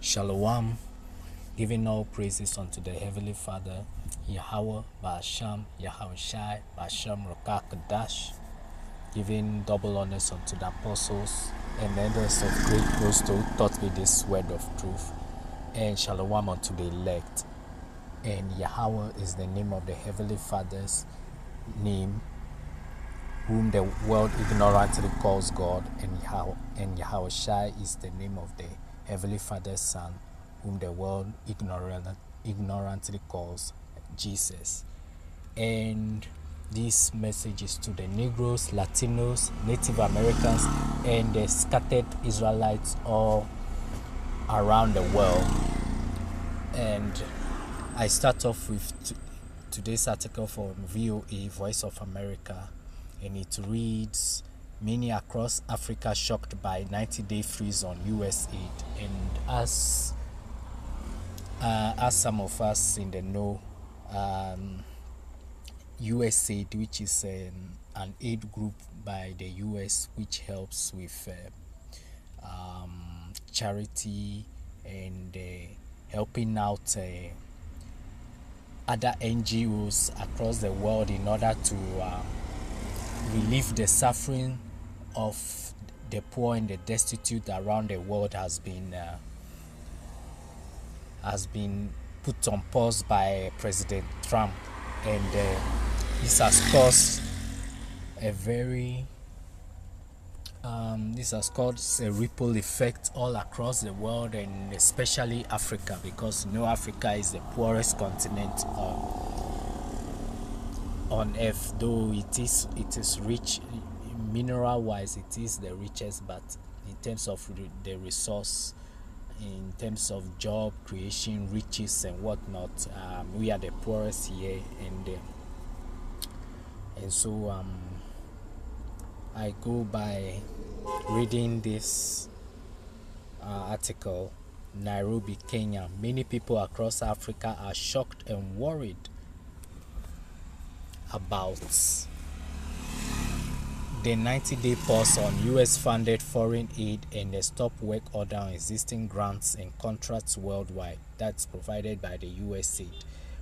Shalom, giving all praises unto the Heavenly Father, Yahweh, Ba'asham, Yahweh Shai, Ba'asham, Rokakadash, giving double honors unto the apostles and elders of great Ghost who taught me this word of truth, and Shalom unto the elect. And Yahweh is the name of the Heavenly Father's name, whom the world ignorantly calls God, and Yahweh Shai is the name of the Heavenly Father's Son, whom the world ignorantly calls Jesus. And this message is to the Negroes, Latinos, Native Americans, and the scattered Israelites all around the world. And I start off with today's article from VOA, Voice of America, and it reads, many across Africa shocked by 90-day freeze on USAID. And as some of us in the know, USAID, which is an aid group by the US, which helps with charity and helping out other NGOs across the world in order to relieve the suffering of the poor and the destitute around the world, has been put on pause by President Trump, and this has caused a ripple effect all across the world, and especially Africa, because Africa is the poorest continent on earth. Though it is rich mineral wise, it is the richest, but in terms of the resource, in terms of job creation, riches and whatnot, we are the poorest here. And so I go by reading this article. Nairobi, Kenya. Many people across Africa are shocked and worried about the 90-day pause on US-funded foreign aid and the stop work order on existing grants and contracts worldwide that's provided by the USAID.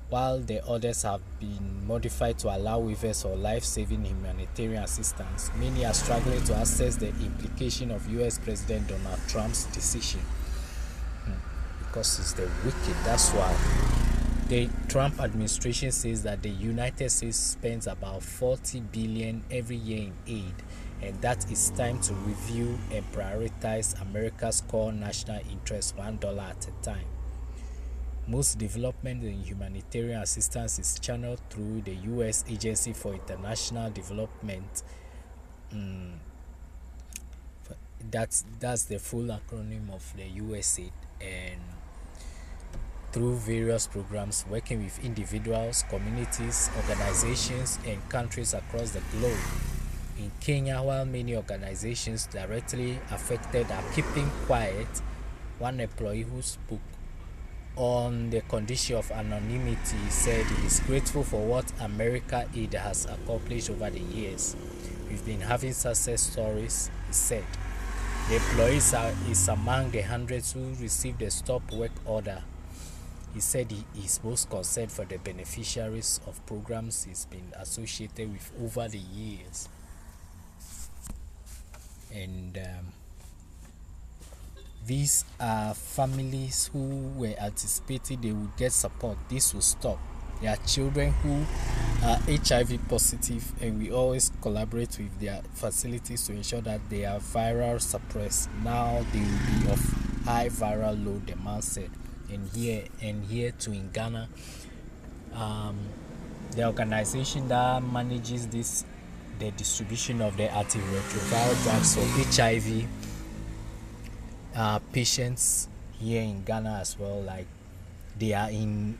While the orders have been modified to allow waivers or life-saving humanitarian assistance, many are struggling to assess the implication of US President Donald Trump's decision. Because it's the wicked, that's why. The Trump administration says that the United States spends about $40 billion every year in aid, and that it's time to review and prioritize America's core national interests $1 at a time. Most development and humanitarian assistance is channeled through the U.S. Agency for International Development. That's the full acronym of the USAID, and through various programs working with individuals, communities, organizations, and countries across the globe. In Kenya, while many organizations directly affected are keeping quiet, one employee who spoke on the condition of anonymity said he is grateful for what America Aid has accomplished over the years. We've been having success stories, he said. The employee is among the hundreds who received a stop work order. He said he is most concerned for the beneficiaries of programs he's been associated with over the years. And these are families who were anticipating they would get support. This will stop. There are children who are HIV positive, and we always collaborate with their facilities to ensure that they are viral suppressed. Now they will be of high viral load, the man said. And here too in Ghana, the organization that manages the distribution of the antiretroviral drugs for HIV patients here in Ghana as well, like they are in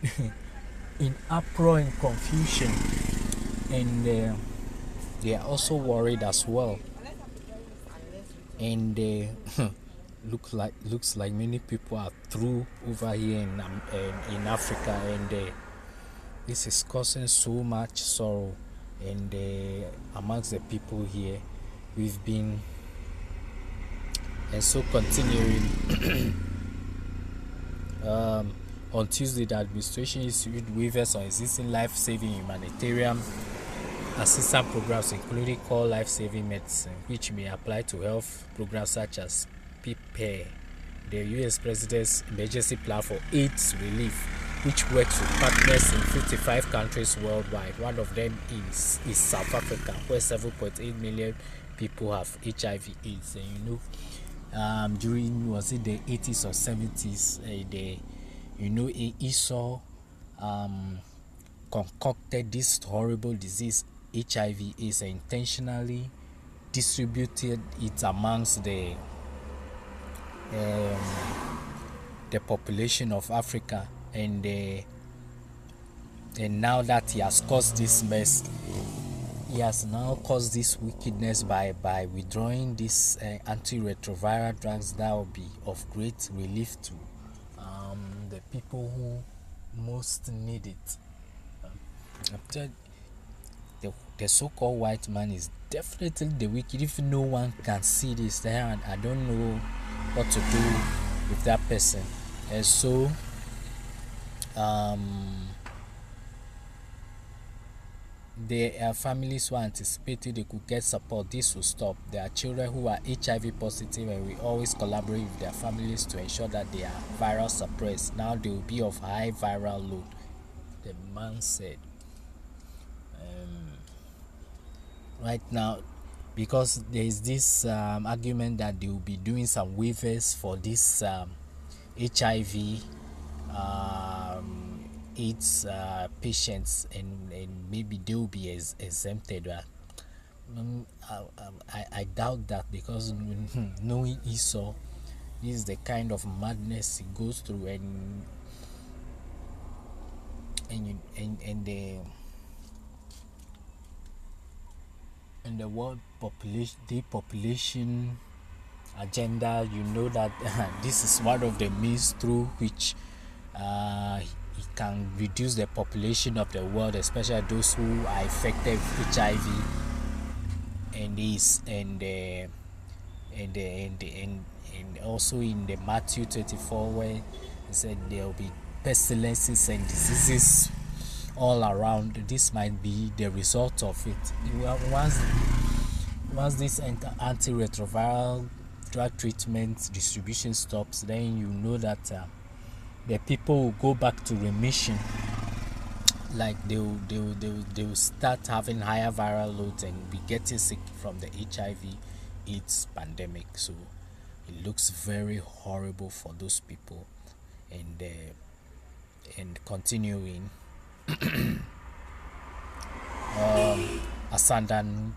in uproar and confusion, and they are also worried as well. And looks like many people are through over here in Africa, and this is causing so much sorrow and amongst the people here. We've been and so continuing On Tuesday, the administration issued waivers on existing life-saving humanitarian assistance programs, including core life-saving medicine, which may apply to health programs such as PPE, the U.S. President's emergency plan for AIDS relief, which works with partners in 55 countries worldwide. One of them is South Africa, where 7.8 million people have HIV/AIDS. And during, was it the 80s or 70s, Esau concocted this horrible disease HIV/AIDS and intentionally distributed it amongst the population of Africa, and now that he has caused this mess, he has now caused this wickedness by withdrawing these antiretroviral drugs that will be of great relief to the people who most need it. The so-called white man is definitely the wicked. If no one can see this, then I don't know what to do with that person. And so there are families who anticipated they could get support. This will stop. There are children who are HIV positive, and we always collaborate with their families to ensure that they are viral suppressed. Now they will be of high viral load, the man said. Right now, because there is this argument that they will be doing some waivers for this HIV AIDS patients, and maybe they will be exempted. I doubt that, because knowing Esau, this is the kind of madness he goes through, and the world depopulation agenda, that this is one of the means through which he can reduce the population of the world, especially those who are affected with HIV and also in the Matthew 24, where he said there will be pestilences and diseases all around. This might be the result of it. Once this antiretroviral drug treatment distribution stops, then that the people will go back to remission. Like they will start having higher viral loads and be getting sick from the HIV/AIDS pandemic. So it looks very horrible for those people. And continuing, Asandan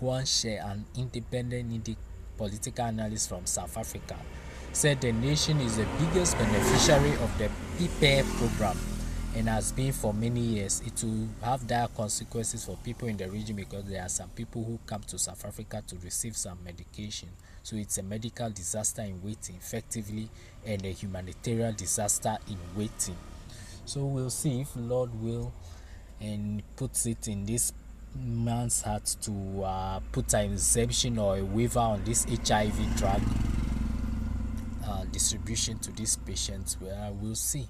Guanshe, an independent political analyst from South Africa, said the nation is the biggest beneficiary of the PPE program and has been for many years. It will have dire consequences for people in the region, because there are some people who come to South Africa to receive some medication. So it's a medical disaster in waiting, effectively, and a humanitarian disaster in waiting. So we'll see if Lord will and puts it in this man's heart to put an exemption or a waiver on this HIV drug distribution to these patients. Well, we'll see.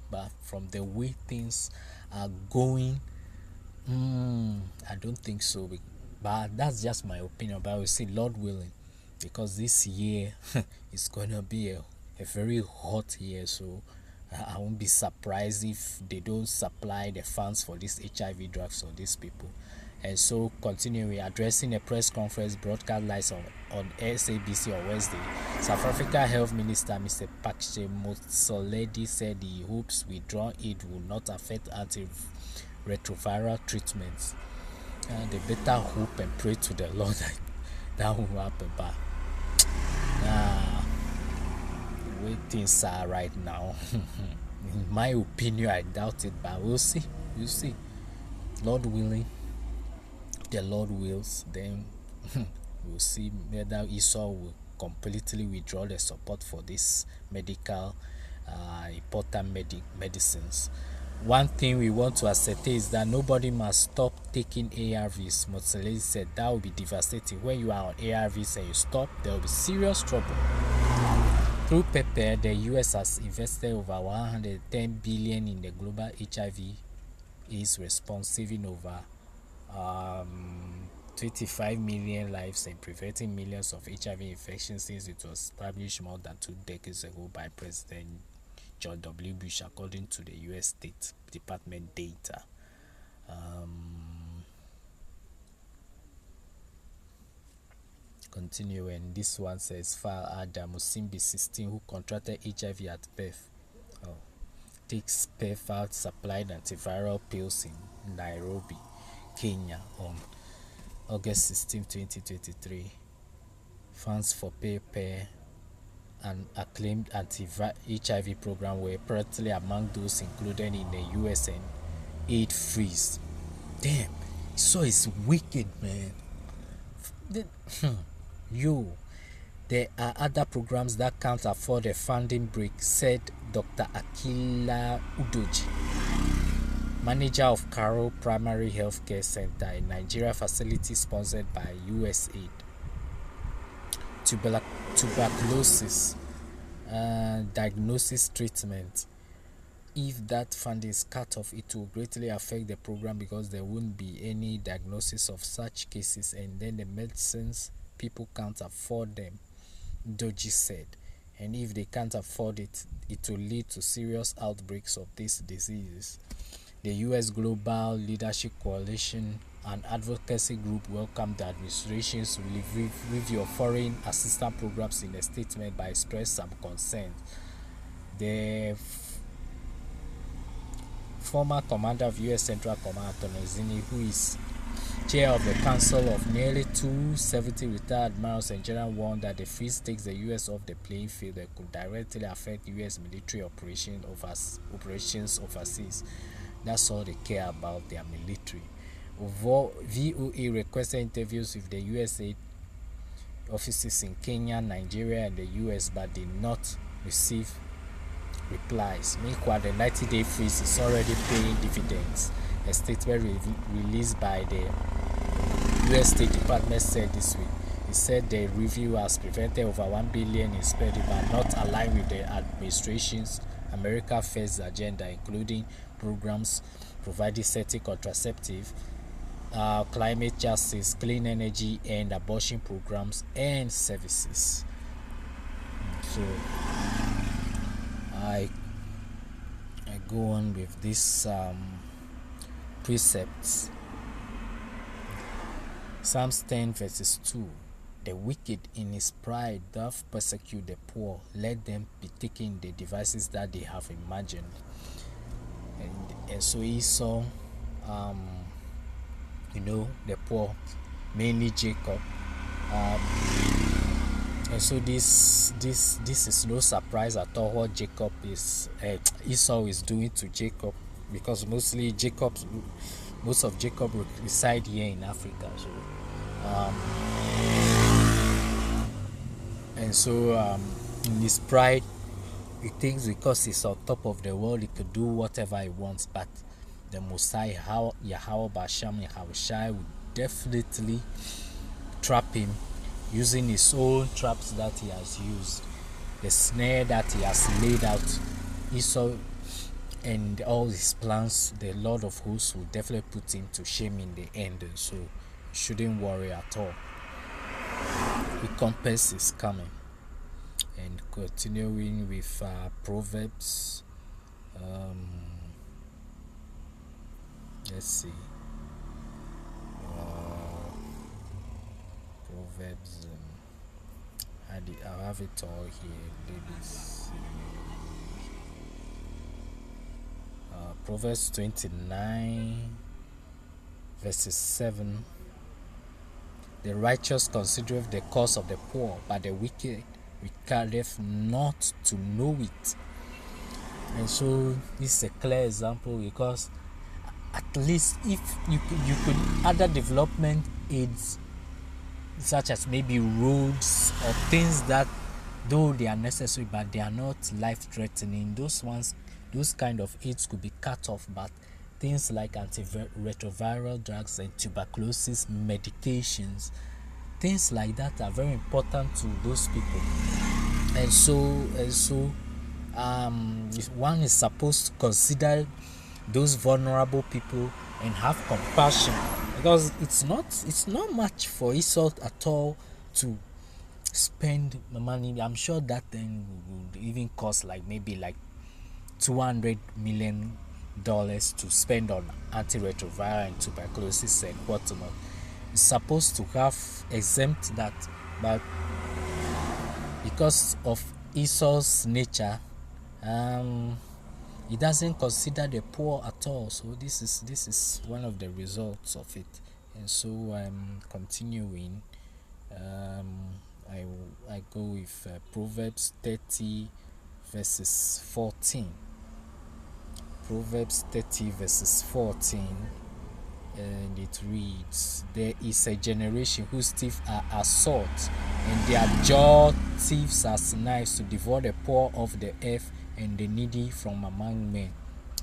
But from the way things are going, I don't think so. But that's just my opinion. But we'll see, Lord willing, because this year is gonna be a very hot year. So I won't be surprised if they don't supply the funds for these HIV drugs for these people. And so, continuing, addressing a press conference broadcast live on SABC on Wednesday, South Africa Health Minister Mr. Pakshe Motsoaledi said he hopes withdrawn aid will not affect antiretroviral treatments. They better hope and pray to the Lord that will happen. But the way things are right now, in my opinion, I doubt it. But we'll see. Lord willing. The Lord wills, then we'll see whether Esau will completely withdraw the support for this medical important medicines. One thing we want to ascertain is that nobody must stop taking ARVs. Motsoaledi said that will be devastating. When you are on ARVs and you stop, there will be serious trouble. Through PEPE, the US has invested over 110 billion in the global HIV AIDS response, saving over 25 million lives and preventing millions of HIV infections since it was established more than 2 decades ago by President George W. Bush, according to the US State Department data. Continuing, this one says Far Adam Musimbi 16, who contracted HIV at birth, takes PEPFAR supplied antiviral pills in Nairobi, Kenya on August 16, 2023. Funds for PEPE, an acclaimed anti-HIV program, were apparently among those included in the USAID freeze. Damn, so it's wicked, man. There are other programs that can't afford a funding break, said Dr. Akila Udoji, manager of Karo Primary Health Care Center, a Nigeria facility sponsored by USAID. Tuberculosis diagnosis treatment. If that funding is cut off, it will greatly affect the program because there won't be any diagnosis of such cases, and then the medicines people can't afford them, Doji said. And if they can't afford it, it will lead to serious outbreaks of these diseases. The US Global Leadership Coalition, an advocacy group, welcomed the administration's review of foreign assistance programs in a statement by expressing some concern. The former commander of US Central Command, Tonozini, who is chair of the Council of nearly 270 retired admirals and generals, warned that the freeze takes the US off the playing field and could directly affect US military operations overseas. That's all they care about, their military. VOA requested interviews with the USAID offices in Kenya, Nigeria, and the US, but did not receive replies. Meanwhile, the 90-day freeze is already paying dividends. A statement released by the US State Department said this week. It said the review has prevented over 1 billion in spending, but not aligned with the administration's America First agenda, including programs providing safety contraceptive, climate justice, clean energy, and abortion programs and services. So I go on with this precepts. Psalms 10 verses 2. The wicked in his pride doth persecute the poor. Let them be taken the devices that they have imagined. And so Esau, the poor, mainly Jacob. And so this is no surprise at all what Esau is doing to Jacob, because most of Jacob reside here in Africa. So, in his pride, he thinks because he's on top of the world, he could do whatever he wants. But the Messiah, Yahweh Basham Yahushai, would definitely trap him using his own traps that he has used, the snare that he has laid out. Esau and all his plans, the Lord of hosts will definitely put him to shame in the end. So you shouldn't worry at all. Recompense is coming. And continuing with Proverbs, let's see, Proverbs, I'll have it all here, ladies. Proverbs 29 verses 7. The righteous considereth the cause of the poor, but the wicked regardeth not to know it. And so this is a clear example, because at least if you could other development aids, such as maybe roads or things that, though they are necessary but they are not life-threatening, those kind of aids could be cut off. But things like antiretroviral drugs and tuberculosis medications, things like that are very important to those people. And so one is supposed to consider those vulnerable people and have compassion, because it's not much for Esau at all to spend money. I'm sure that thing would even cost like maybe like $200 million to spend on antiretroviral and tuberculosis and whatnot. It's supposed to have exempt that, but because of Esau's nature, he doesn't consider the poor at all. So this is one of the results of it. And so I'm continuing. I go with Proverbs 30 verses 14. Proverbs 30 verses 14, and it reads, "There is a generation whose teeth are as salt, and their jaw thieves as knives, to devour the poor of the earth and the needy from among men,"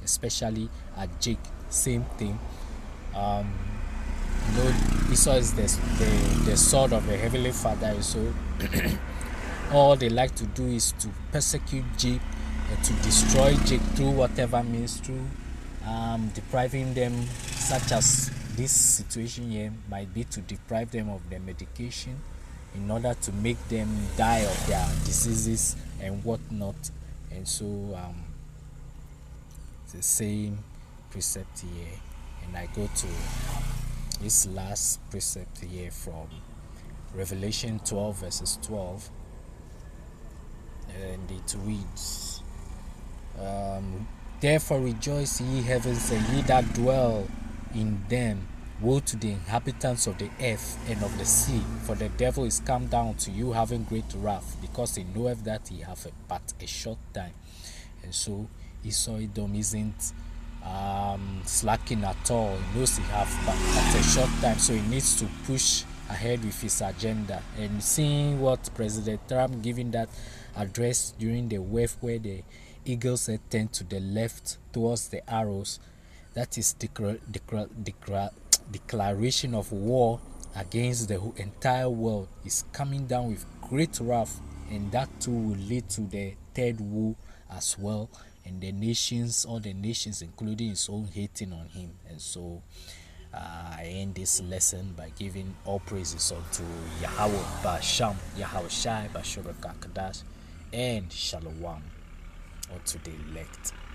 especially at Jake. Same thing. Esau is the sword of the heavenly Father. So all they like to do is to persecute Jake, to destroy Jake through whatever means, through depriving them, such as this situation here might be to deprive them of their medication in order to make them die of their diseases and whatnot. And so it's the same precept here, and I go to this last precept here from Revelation 12 verses 12, and it reads, "Therefore rejoice, ye heavens, and ye that dwell in them. Woe to the inhabitants of the earth and of the sea, for the devil is come down to you, having great wrath, because he knoweth that he hath but a short time." And so Esau Edom isn't slacking at all. He knows he have but a short time, so he needs to push ahead with his agenda. And seeing what President Trump giving that address during the wave where the eagles head turned to the left towards the arrows, that is declaration of war against the entire world, is coming down with great wrath, and that too will lead to the third woe as well, and all the nations including his own, hating on him. And so I end this lesson by giving all praises unto Yahweh, Basham, Yahweh Shai, Bashuraka Kadash, and Shalom unto the elect.